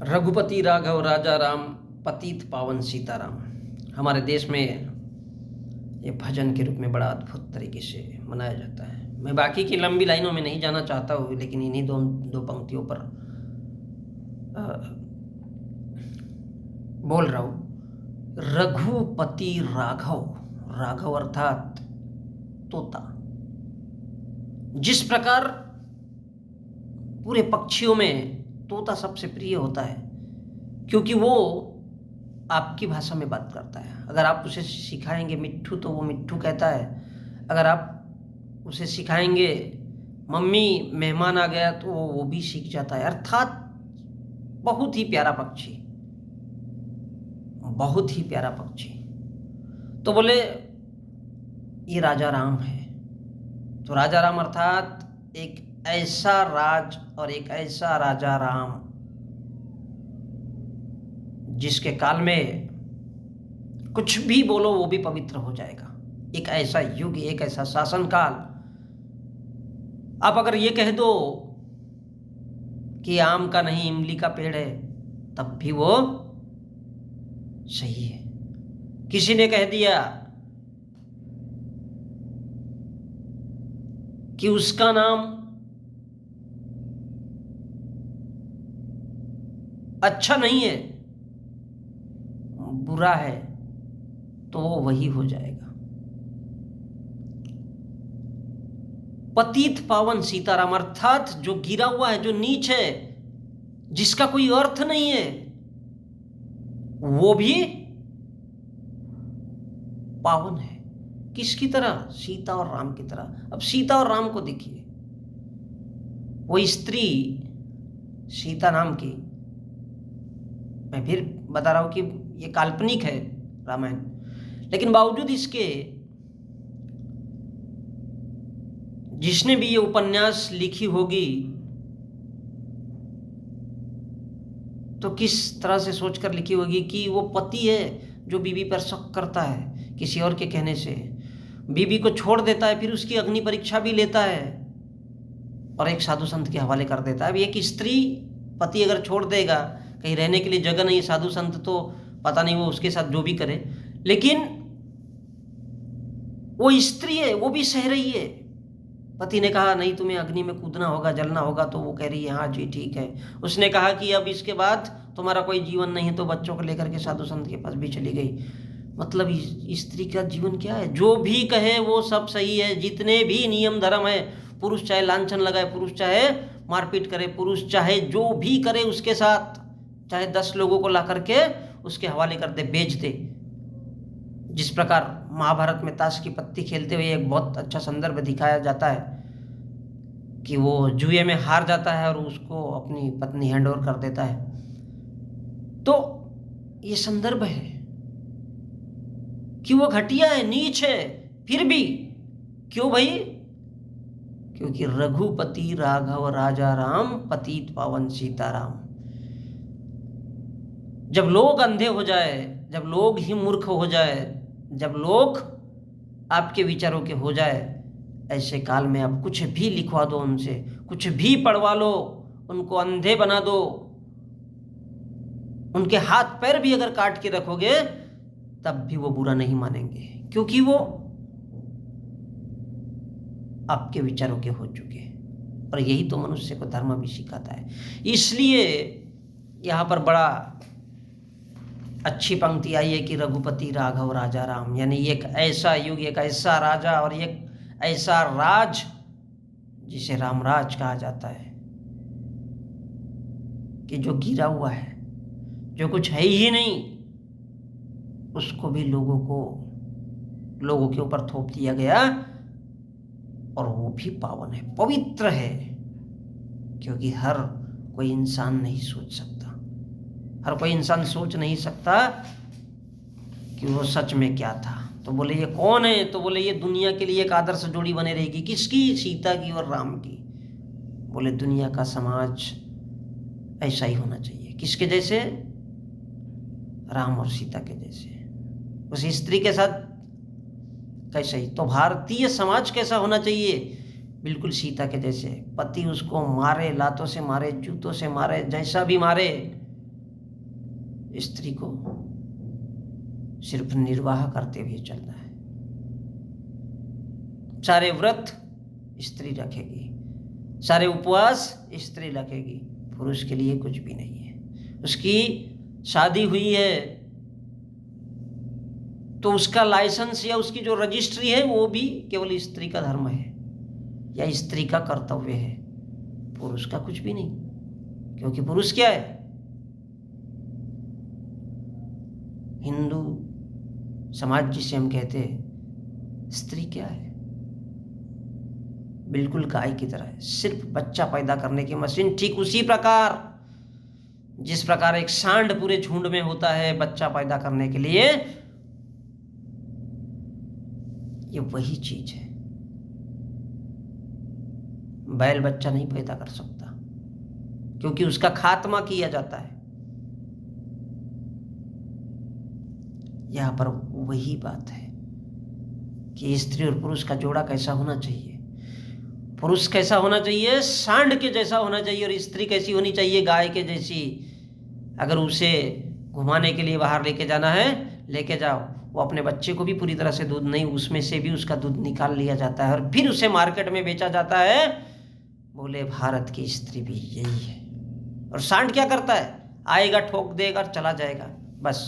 रघुपति राघव राजा राम, पतित पावन सीताराम। हमारे देश में ये भजन के रूप में बड़ा अद्भुत तरीके से मनाया जाता है। मैं बाकी की लंबी लाइनों में नहीं जाना चाहता हूँ, लेकिन इन्हीं दो पंक्तियों पर बोल रहा हूँ। रघुपति राघव, राघव अर्थात तोता। जिस प्रकार पूरे पक्षियों में तोता सबसे प्रिय होता है, क्योंकि वो आपकी भाषा में बात करता है। अगर आप उसे सिखाएंगे मिट्ठू तो वो मिट्ठू कहता है। अगर आप उसे सिखाएंगे मम्मी मेहमान आ गया तो वो भी सीख जाता है। अर्थात बहुत ही प्यारा पक्षी, बहुत ही प्यारा पक्षी। तो बोले ये राजा राम है। तो राजा राम अर्थात एक ऐसा राज और एक ऐसा राजा राम जिसके काल में कुछ भी बोलो वो भी पवित्र हो जाएगा। एक ऐसा युग, एक ऐसा शासन काल। आप अगर ये कह दो कि आम का नहीं इमली का पेड़ है, तब भी वो सही है। किसी ने कह दिया कि उसका नाम अच्छा नहीं है, बुरा है, तो वो वही हो जाएगा। पतित पावन सीताराम अर्थात जो गिरा हुआ है, जो नीच है, जिसका कोई अर्थ नहीं है, वो भी पावन है। किसकी तरह? सीता और राम की तरह। अब सीता और राम को देखिए। वो स्त्री सीता नाम की, मैं फिर बता रहा हूं कि ये काल्पनिक है रामायण, लेकिन बावजूद इसके जिसने भी ये उपन्यास लिखी होगी तो किस तरह से सोचकर लिखी होगी कि वो पति है जो बीवी पर शक करता है किसी और के कहने से, बीवी को छोड़ देता है, फिर उसकी अग्नि परीक्षा भी लेता है और एक साधु संत के हवाले कर देता है। अब एक स्त्री पति अगर छोड़ देगा, कहीं रहने के लिए जगह नहीं, साधु संत तो पता नहीं वो उसके साथ जो भी करे, लेकिन वो स्त्री है, वो भी सह रही है। पति ने कहा नहीं तुम्हें अग्नि में कूदना होगा, जलना होगा, तो वो कह रही है हाँ जी ठीक है। उसने कहा कि अब इसके बाद तुम्हारा कोई जीवन नहीं है, तो बच्चों को लेकर के साधु संत के पास भी चली गई। मतलब स्त्री का जीवन क्या है? जो भी कहे वो सब सही है। जितने भी नियम धर्म है, पुरुष चाहे लांछन लगाए, पुरुष चाहे मारपीट करे, पुरुष चाहे जो भी करे उसके साथ, चाहे 10 लोगों को ला करके उसके हवाले कर दे, बेच दे। जिस प्रकार महाभारत में ताश की पत्ती खेलते हुए एक बहुत अच्छा संदर्भ दिखाया जाता है कि वो जुए में हार जाता है और उसको अपनी पत्नी हैंड ओवर कर देता है। तो ये संदर्भ है कि वो घटिया है, नीच है, फिर भी क्यों भाई? क्योंकि रघुपति राघव राजा राम, पतित पावन सीताराम। जब लोग अंधे हो जाए, जब लोग ही मूर्ख हो जाए, जब लोग आपके विचारों के हो जाए, ऐसे काल में आप कुछ भी लिखवा दो उनसे, कुछ भी पढ़वा लो, उनको अंधे बना दो, उनके हाथ पैर भी अगर काट के रखोगे तब भी वो बुरा नहीं मानेंगे, क्योंकि वो आपके विचारों के हो चुके। और यही तो मनुष्य को धर्म भी सिखाता है। इसलिए यहाँ पर बड़ा अच्छी पंक्ति आई है कि रघुपति राघव राजा राम, यानी एक ऐसा युग, एक ऐसा राजा और एक ऐसा राज जिसे रामराज कहा जाता है, कि जो गिरा हुआ है, जो कुछ है ही नहीं, उसको भी लोगों के ऊपर थोप दिया गया, और वो भी पावन है, पवित्र है। क्योंकि हर कोई इंसान नहीं सोच सकता, हर कोई इंसान सोच नहीं सकता कि वो सच में क्या था। तो बोले ये कौन है? तो बोले ये दुनिया के लिए एक आदर्श जोड़ी बने रहेगी। किसकी? सीता की और राम की। बोले दुनिया का समाज ऐसा ही होना चाहिए। किसके जैसे? राम और सीता के जैसे। उस स्त्री के साथ कैसे ही? तो भारतीय समाज कैसा होना चाहिए? बिल्कुल सीता के जैसे। पति उसको मारे, लातों से मारे, जूतों से मारे, जैसा भी मारे, स्त्री को सिर्फ निर्वाह करते हुए चलना है। सारे व्रत स्त्री रखेगी, सारे उपवास स्त्री रखेगी, पुरुष के लिए कुछ भी नहीं है। उसकी शादी हुई है तो उसका लाइसेंस या उसकी जो रजिस्ट्री है वो भी केवल स्त्री का धर्म है या स्त्री का कर्तव्य है, पुरुष का कुछ भी नहीं। क्योंकि पुरुष क्या है? हिंदू समाज जिसे हम कहते हैं, स्त्री क्या है? बिल्कुल गाय की तरह है, सिर्फ बच्चा पैदा करने की मशीन। ठीक उसी प्रकार जिस प्रकार एक सांड पूरे झुंड में होता है बच्चा पैदा करने के लिए, ये वही चीज है। बैल बच्चा नहीं पैदा कर सकता क्योंकि उसका खात्मा किया जाता है। यहां पर वही बात है कि स्त्री और पुरुष का जोड़ा कैसा होना चाहिए। पुरुष कैसा होना चाहिए? सांड के जैसा होना चाहिए। और स्त्री कैसी होनी चाहिए? गाय के जैसी। अगर उसे घुमाने के लिए बाहर लेके जाना है, लेके जाओ। वो अपने बच्चे को भी पूरी तरह से दूध नहीं, उसमें से भी उसका दूध निकाल लिया जाता है और फिर उसे मार्केट में बेचा जाता है। बोले भारत की स्त्री भी यही है। और सांड क्या करता है? आएगा, ठोक देगा, चला जाएगा, बस।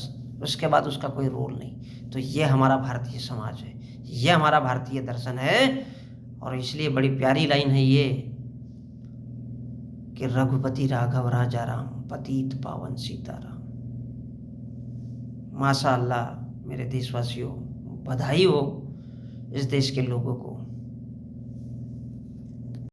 उसके बाद उसका कोई रोल नहीं। तो ये हमारा भारतीय समाज है, ये हमारा भारतीय दर्शन है। और इसलिए बड़ी प्यारी लाइन है ये कि रघुपति राघव राजा राम, पतित पावन सीताराम। माशाअल्लाह मेरे देशवासियों, बधाई हो इस देश के लोगों को